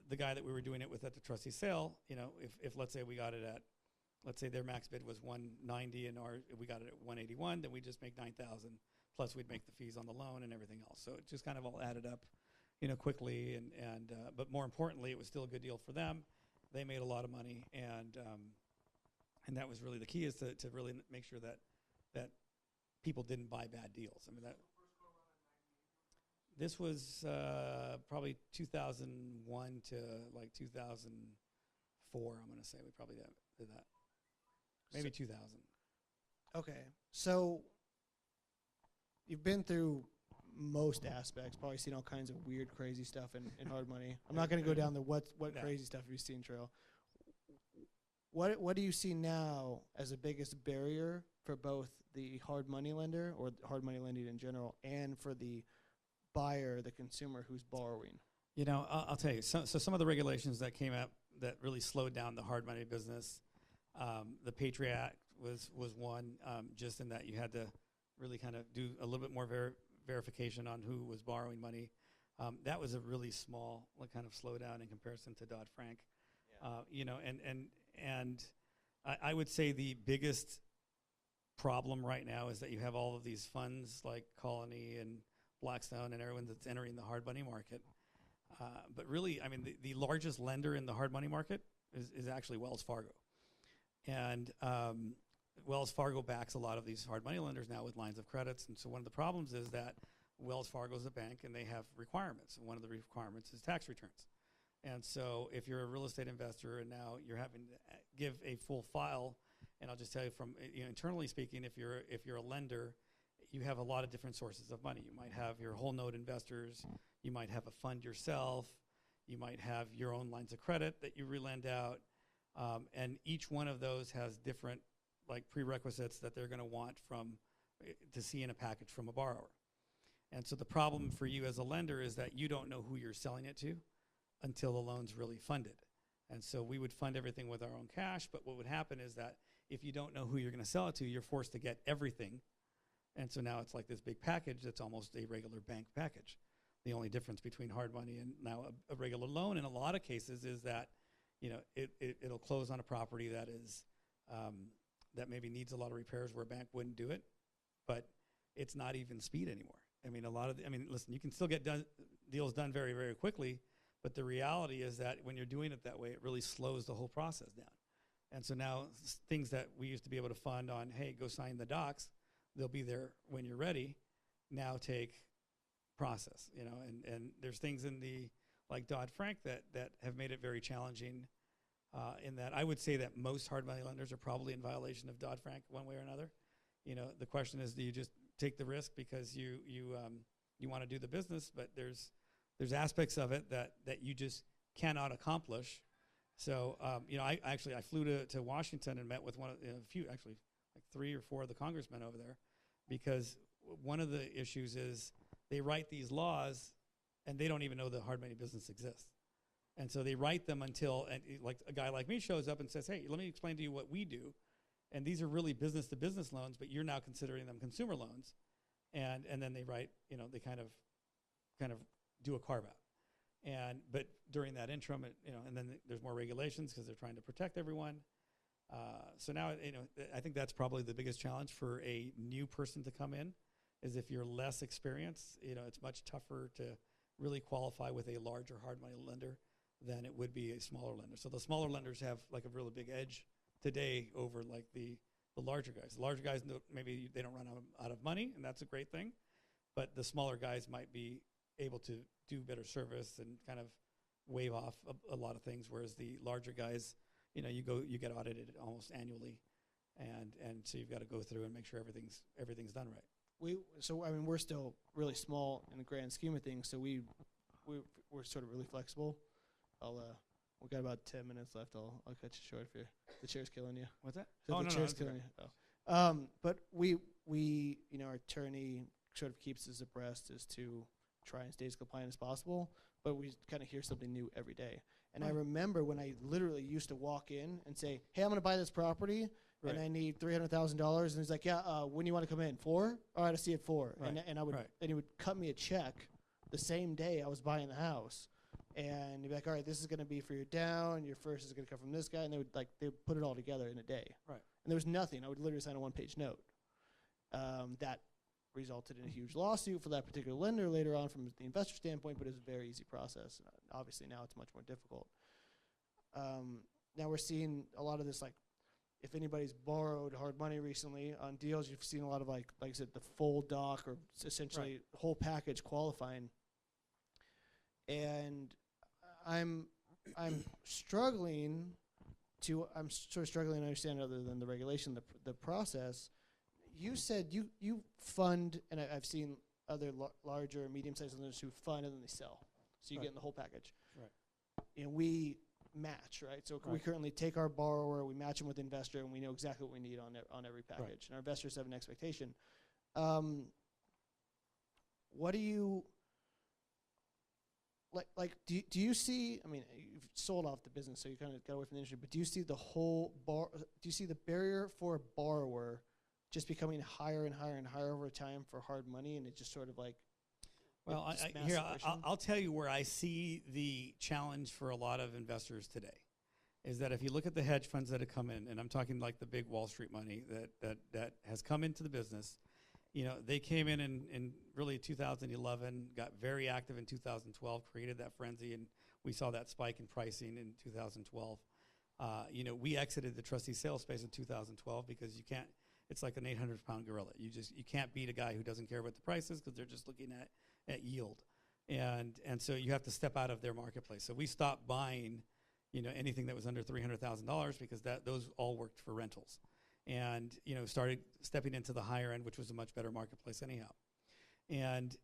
the guy that we were doing it with at the trustee sale, if let's say we got it at, let's say their max bid was 190 and we got it at 181, then we just make 9,000 plus we'd make the fees on the loan and everything else. So it just kind of all added up, quickly. And but more importantly, it was still a good deal for them. They made a lot of money, and that was really the key, is to really make sure that people didn't buy bad deals. I mean, this was probably 2001 to like 2004. I'm going to say we probably did that. Maybe 2000. Okay, so you've been through most aspects, probably seen all kinds of weird, crazy stuff in hard money. I'm not going to go down the what no. crazy stuff you've seen trail. What do you see now as the biggest barrier for both the hard money lender, or hard money lending in general, and for the buyer, the consumer who's borrowing? I'll tell you. So some of the regulations that came up that really slowed down the hard money business, the Patriot Act was one, just in that you had to really kind of do a little bit more verification on who was borrowing money. That was a really small kind of slowdown in comparison to Dodd-Frank. Yeah. And I would say the biggest problem right now is that you have all of these funds like Colony and Blackstone and everyone that's entering the hard money market. But really, I mean, the largest lender in the hard money market is actually Wells Fargo. And Wells Fargo backs a lot of these hard money lenders now with lines of credits. And so one of the problems is that Wells Fargo is a bank and they have requirements. And one of the requirements is tax returns. And so if you're a real estate investor and now you're having to give a full file, and I'll just tell you from internally speaking, if you're a lender, you have a lot of different sources of money. You might have your whole note investors. You might have a fund yourself. You might have your own lines of credit that you relend out. And each one of those has different prerequisites that they're going to want to see in a package from a borrower. And so the problem for you as a lender is that you don't know who you're selling it to until the loan's really funded. And so we would fund everything with our own cash, but what would happen is that if you don't know who you're going to sell it to, you're forced to get everything. And so now it's like this big package that's almost a regular bank package. The only difference between hard money and now a regular loan in a lot of cases is that it'll close on a property that is that maybe needs a lot of repairs where a bank wouldn't do it, but it's not even speed anymore. I mean, listen, you can still get deals done very, very quickly, but the reality is that when you're doing it that way, it really slows the whole process down. And so now things that we used to be able to fund on, hey, go sign the docs, they'll be there when you're ready, now take process, and there's things in the Dodd-Frank that have made it very challenging, in that I would say that most hard money lenders are probably in violation of Dodd-Frank one way or another. The question is, do you just take the risk because you want to do the business, but there's aspects of it that you just cannot accomplish. So I flew to Washington and met with a few, actually like 3 or 4 of the congressmen over there, because one of the issues is they write these laws and they don't even know the hard money business exists. And so they write them until a guy like me shows up and says, hey, let me explain to you what we do. And these are really business to business loans, but you're now considering them consumer loans. and then they write, they kind of do a carve out. But during that interim, and then there's more regulations because they're trying to protect everyone. So now, I think that's probably the biggest challenge for a new person to come in, is if you're less experienced, it's much tougher to really qualify with a larger hard money lender than it would be a smaller lender. So the smaller lenders have like a really big edge today over like the larger guys. The larger guys, maybe they don't run out of money, and that's a great thing. But the smaller guys might be able to do better service and kind of wave off a lot of things, whereas the larger guys, you get audited almost annually, and so you've got to go through and make sure everything's done right. We're still really small in the grand scheme of things, so we're sort of really flexible. We got about 10 minutes left. I'll cut you short if the chair's killing you. What's that? The chair's killing you. Oh. But we our attorney sort of keeps us abreast as to try and stay as compliant as possible, but we kind of hear something new every day. And I remember when I literally used to walk in and say, hey, I'm going to buy this property, and I need $300,000. And he's like, yeah, when do you want to come in? 4? All right, I see it 4. Right. And he would cut me a check the same day I was buying the house. And he'd be like, all right, this is going to be for your down. Your first is going to come from this guy. And they would put it all together in a day. Right. And there was nothing. I would literally sign a one-page note. That resulted in a huge lawsuit for that particular lender later on from the investor standpoint, but it was a very easy process. Obviously now it's much more difficult. Now we're seeing a lot of this, like, if anybody's borrowed hard money recently on deals, you've seen a lot of like I said, the full doc or essentially whole package qualifying. And I'm struggling to understand, other than the regulation, the process. You said you fund, and I've seen other larger, medium-sized lenders who fund and then they sell. So you get in the whole package. Right. And we match, right? So we currently take our borrower, we match them with the investor, and we know exactly what we need on every package. Right. And our investors have an expectation. What do you like? Do you see? I mean, you've sold off the business, so you kind of got away from the industry. But do you see the whole do you see the barrier for a borrower just becoming higher and higher and higher over time for hard money, and it just sort of like? Well, I'll tell you where I see the challenge for a lot of investors today, is that if you look at the hedge funds that have come in, and I'm talking like the big Wall Street money that has come into the business, they came in really 2011, got very active in 2012, created that frenzy, and we saw that spike in pricing in 2012. We exited the trustee sales space in 2012 because you can't. It's like an 800-pound gorilla. You can't beat a guy who doesn't care about the prices because they're just looking at yield, and so you have to step out of their marketplace. So we stopped buying, anything that was under $300,000 because those all worked for rentals, and started stepping into the higher end, which was a much better marketplace anyhow. And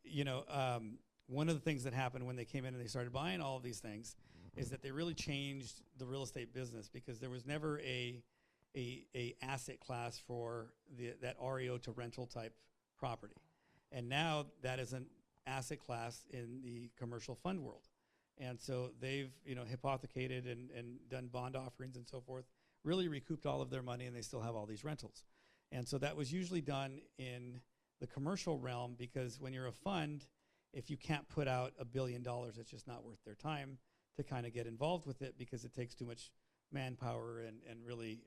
one of the things that happened when they came in and they started buying all of these things is that they really changed the real estate business, because there was never a asset class for that REO to rental type property. And now that is an asset class in the commercial fund world. And so they've, hypothecated and done bond offerings and so forth, really recouped all of their money, and they still have all these rentals. And so that was usually done in the commercial realm, because when you're a fund, if you can't put out $1 billion, it's just not worth their time to kind of get involved with it, because it takes too much manpower and really,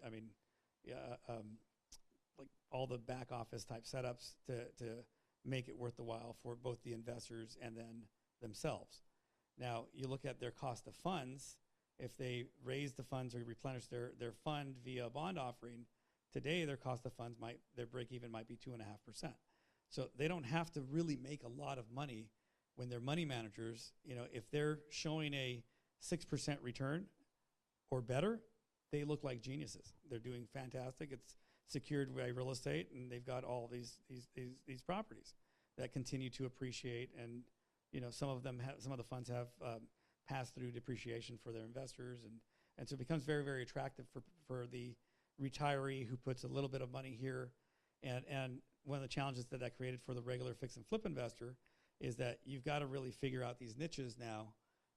like all the back office type setups to make it worth the while for both the investors and then themselves. Now, you look at their cost of funds. If they raise the funds or replenish their fund via a bond offering, today their cost of funds their break even might be 2.5%. So they don't have to really make a lot of money when they're money managers. If they're showing a 6% return or better, they look like geniuses. They're doing fantastic. It's secured by real estate, and they've got all these properties that continue to appreciate. And some of the funds have pass through depreciation for their investors, and so it becomes very, very attractive for the retiree who puts a little bit of money here. And one of the challenges that created for the regular fix and flip investor is that you've got to really figure out these niches now,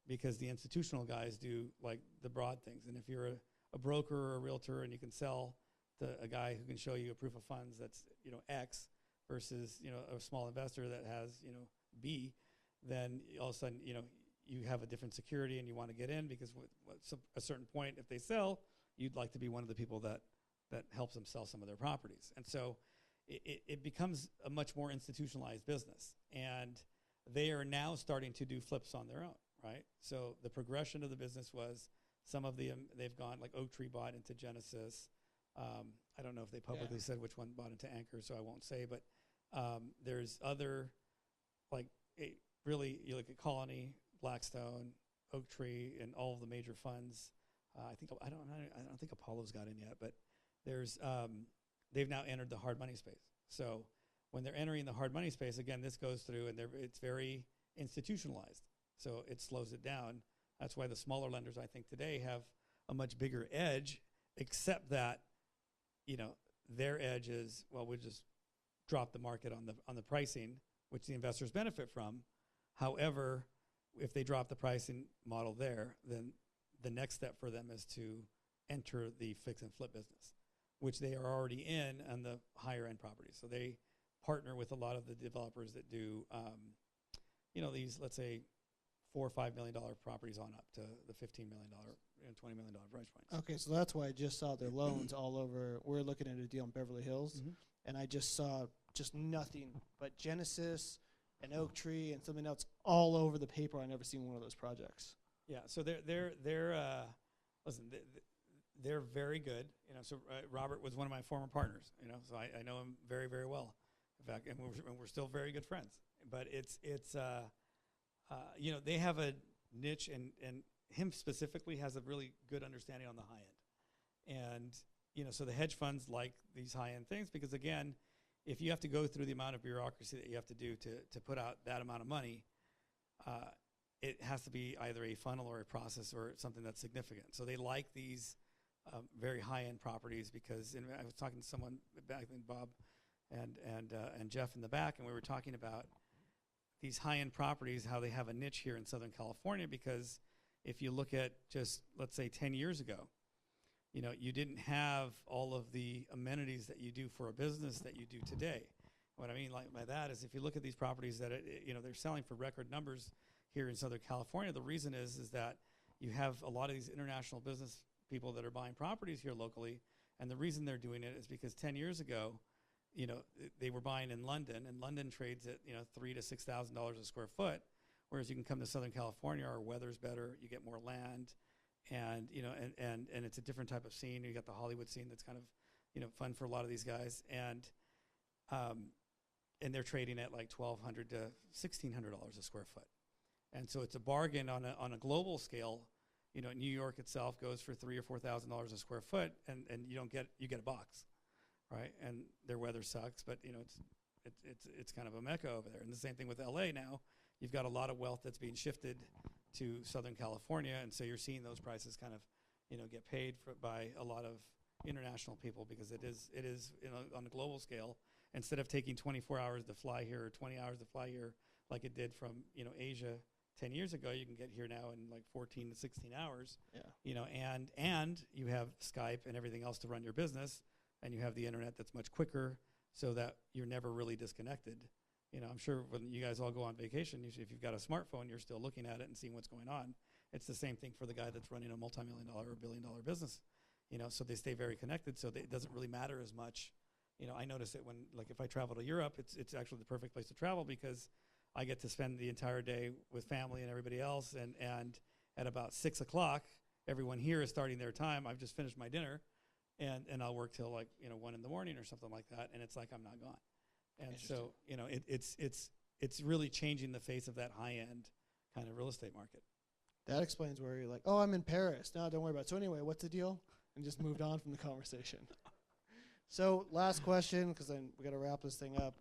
because the institutional guys do like the broad things. And if you're a broker or a realtor and you can sell to a guy who can show you a proof of funds that's X versus, a small investor that has, B, then all of a sudden, you have a different security and you want to get in because at a certain point, if they sell, you'd like to be one of the people that helps them sell some of their properties. And so it becomes a much more institutionalized business. And they are now starting to do flips on their own, right? So the progression of the business was some of the, they've gone, like Oak Tree bought into Genesis. I don't know if they publicly said which one bought into Anchor, so I won't say, but there's other, like, really, you look at Colony, Blackstone, Oak Tree, and all of the major funds. I don't think Apollo's got in yet, but there's they've now entered the hard money space. So when they're entering the hard money space, again, this goes through, and it's very institutionalized. So it slows it down. That's why the smaller lenders, I think, today have a much bigger edge, except that, their edge is, well, we just drop the market on the pricing, which the investors benefit from. However, if they drop the pricing model there, then the next step for them is to enter the fix and flip business, which they are already in on the higher end properties. So they partner with a lot of the developers that do, these, let's say, $4 or $5 million properties on up to the $15 million and $20 million price points. Okay, so that's why I just saw their loans all over. We're looking at a deal in Beverly Hills, and I just saw just nothing but Genesis and Oak Tree and something else all over the paper. I never seen one of those projects. Yeah, so they're listen, they're very good. So Robert was one of my former partners. So I know him very, very well. In fact, and we're still very good friends. But it's they have a niche, and him specifically has a really good understanding on the high end. And, so the hedge funds like these high end things because, again, if you have to go through the amount of bureaucracy that you have to do to put out that amount of money, it has to be either a funnel or a process or something that's significant. So they like these very high end properties because I was talking to someone back then, Bob and Jeff in the back, and we were talking about these high-end properties, how they have a niche here in Southern California, because if you look at just, let's say, 10 years ago, you didn't have all of the amenities that you do for a business that you do today. What I mean by that is if you look at these properties that, they're selling for record numbers here in Southern California, the reason is that you have a lot of these international business people that are buying properties here locally, and the reason they're doing it is because 10 years ago, they were buying in London, and London trades at $3,000 to $6,000 a square foot, whereas you can come to Southern California, our weather's better, you get more land, and and it's a different type of scene. You got the Hollywood scene that's kind of fun for a lot of these guys, and they're trading at like $1,200 to $1,600 a square foot, and so it's a bargain on a global scale. New York itself goes for $3,000 or $4,000 a square foot, and you get a box. Right, and their weather sucks, but it's kind of a mecca over there. And the same thing with LA now. You've got a lot of wealth that's being shifted to Southern California, and so you're seeing those prices kind of get paid by a lot of international people because it is on a global scale. Instead of taking 24 hours to fly here or 20 hours to fly here like it did from Asia 10 years ago, you can get here now in like 14 to 16 hours. Yeah. And you have Skype and everything else to run your business. And you have the internet that's much quicker so that you're never really disconnected. I'm sure when you guys all go on vacation, usually if you've got a smartphone, you're still looking at it and seeing what's going on. It's the same thing for the guy that's running a multi-million-dollar or billion-dollar business. So they stay very connected, so it doesn't really matter as much. I notice it when, like, if I travel to Europe, it's actually the perfect place to travel because I get to spend the entire day with family and everybody else, and at about 6 o'clock, everyone here is starting their time. I've just finished my dinner. And I'll work till like 1 in the morning or something like that, and it's like I'm not gone. And so it's really changing the face of that high end kind of real estate market. That explains where you're like, oh, I'm in Paris. No, don't worry about it. So anyway, what's the deal? And just moved on from the conversation. So last question, because then we got to wrap this thing up.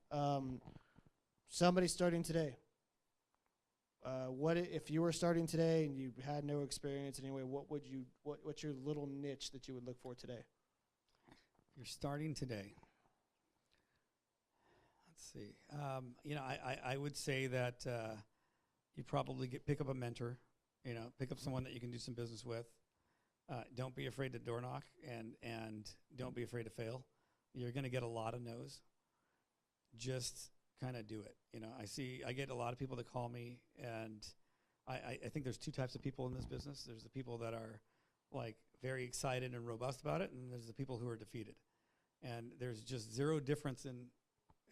Somebody starting today. What if you were starting today and you had no experience anyway? What's your little niche that you would look for today? You're starting today. Let's see. I would say that you probably pick up a mentor. Pick up someone that you can do some business with. Don't be afraid to door knock, and don't be afraid to fail. You're going to get a lot of no's. just kind of do it. I get a lot of people that call me, and I think there's two types of people in this business. There's the people that are like very excited and robust about it, and there's the people who are defeated. And there's just zero difference in,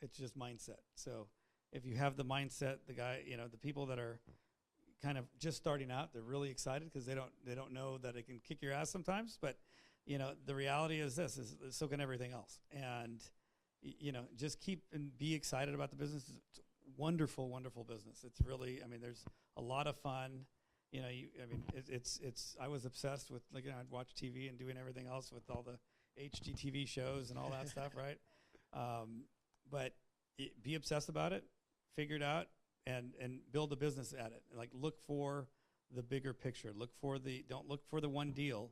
it's just mindset. So if you have the mindset, the people that are kind of just starting out, they're really excited because they don't know that it can kick your ass sometimes. But the reality is this: is so can everything else. And just keep and be excited about the business. It's wonderful, wonderful business. It's really, there's a lot of fun. I was obsessed with, I'd watch TV and doing everything else with all the HGTV shows and all that stuff, right? But be obsessed about it, figure it out, and build a business at it. Like, look for the bigger picture. Don't look for the one deal,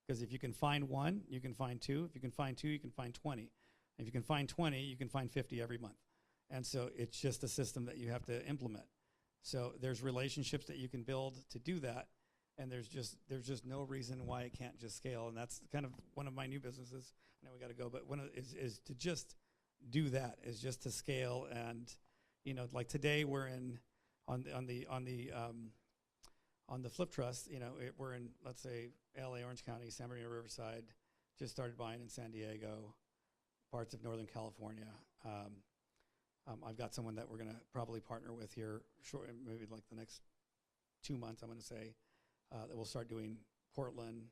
because if you can find one, you can find two. If you can find two, you can find 20. If you can find 20, you can find 50 every month. And so it's just a system that you have to implement. So there's relationships that you can build to do that, and there's just no reason why it can't just scale. And that's kind of one of my new businesses. I know we got to go, but one is to just do that, is just to scale. And like today we're on the Flip Trust. We're in, let's say, LA, Orange County, San Bernardino, Riverside. Just started buying in San Diego, parts of Northern California. I've got someone that we're going to probably partner with here, maybe like the next 2 months, I'm going to say, that we'll start doing Portland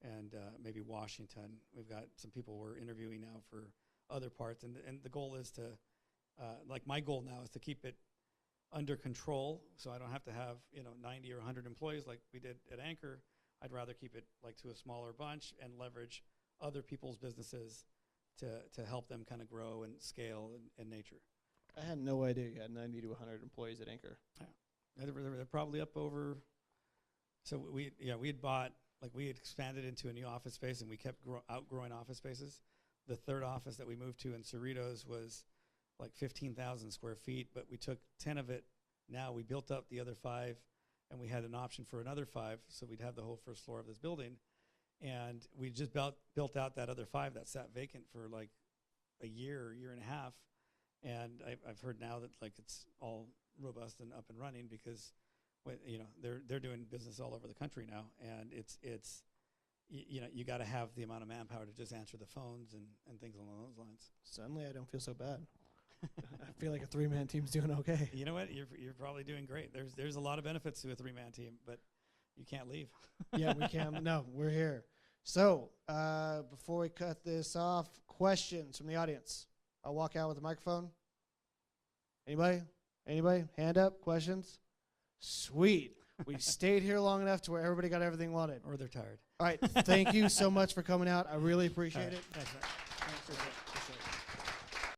and maybe Washington. We've got some people we're interviewing now for other parts, and the goal is to, my goal now is to keep it under control, so I don't have to have 90 or 100 employees like we did at Anchor. I'd rather keep it to a smaller bunch and leverage other people's businesses to help them kind of grow and scale in nature. I had no idea you had 90 to 100 employees at Anchor. Yeah, they're probably up over. So we had bought, we had expanded into a new office space, and we kept outgrowing office spaces. The third office that we moved to in Cerritos was like 15,000 square feet, but we took 10 of it. Now we built up the other 5, and we had an option for another 5, so we'd have the whole first floor of this building. And we just built out that other 5 that sat vacant for like a year and a half. And I've heard now that it's all robust and up and running, because they're doing business all over the country now, and it's you got to have the amount of manpower to just answer the phones and things along those lines. Suddenly, I don't feel so bad. I feel like a 3-man team's doing okay. You know what? You're probably doing great. There's a lot of benefits to a 3-man team, but you can't leave. Yeah, we can. No, we're here. So before we cut this off, questions from the audience. I'll walk out with the microphone. Anybody? Hand up. Questions? Sweet. We stayed here long enough to where everybody got everything wanted. Or they're tired. All right. Thank you so much for coming out. I really appreciate it. Thanks, man.